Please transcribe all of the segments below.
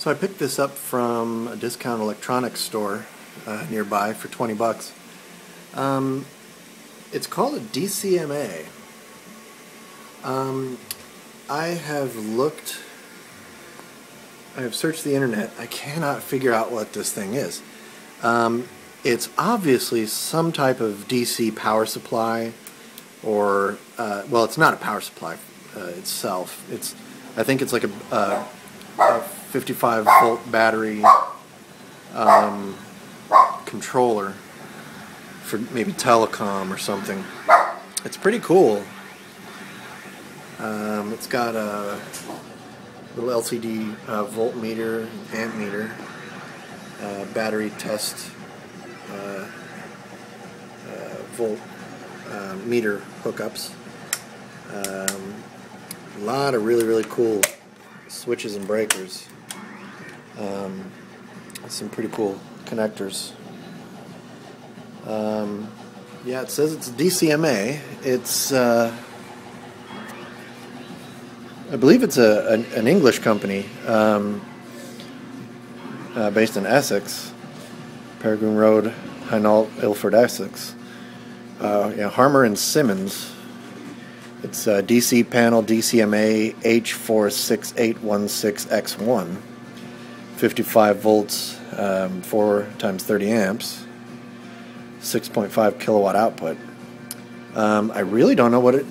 So I picked this up from a discount electronics store nearby for 20 bucks. It's called a DCMA. I have searched the internet. I cannot figure out what this thing is. It's obviously some type of DC power supply, or well, it's not a power supply itself. I think it's like a 55 volt battery controller for maybe telecom or something. It's pretty cool. It's got a little LCD voltmeter, amp meter, battery test volt meter hookups. A lot of really cool switches and breakers. Some pretty cool connectors. Yeah, it says it's DCMA. It's I believe it's an English company based in Essex, Peregrine Road, Hainault, Ilford, Essex. Yeah, Harmer and Simmons. It's DC panel DCMA H46816X1, 55 volts, 4 times 30 amps, 6.5 kilowatt output. I really don't know what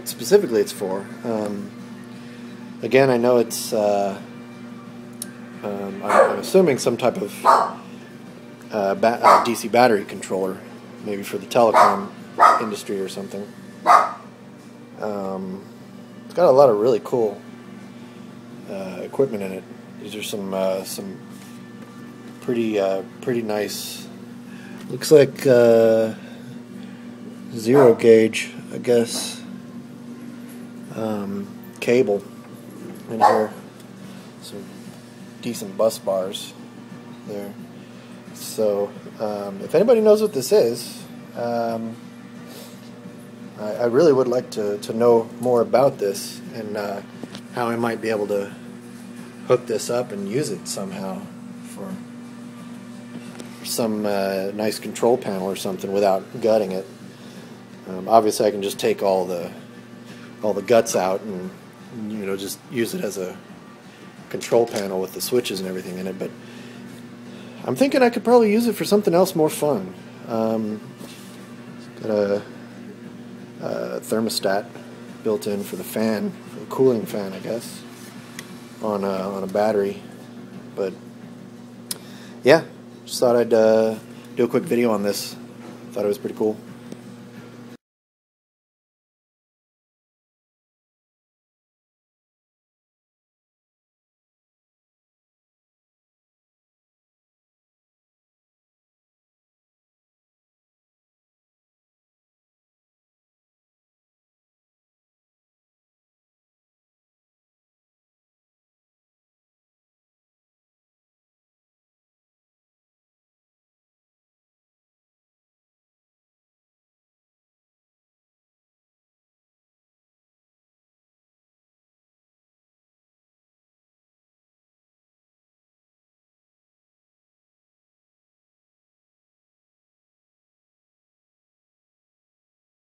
specifically it's for. Again, I know it's I'm assuming some type of DC battery controller, maybe for the telecom industry or something. It's got a lot of really cool equipment in it. These are some pretty nice. Looks like zero gauge, I guess, cable in here. Some decent bus bars there. So if anybody knows what this is, I really would like to know more about this and how I might be able to hook this up and use it somehow for some nice control panel or something without gutting it. Obviously, I can just take all the guts out and just use it as a control panel with the switches and everything in it. But I'm thinking I could probably use it for something else more fun. Got a thermostat built in for the fan, for the cooling fan, I guess, on a battery. But yeah, just thought I'd do a quick video on this. Thought it was pretty cool.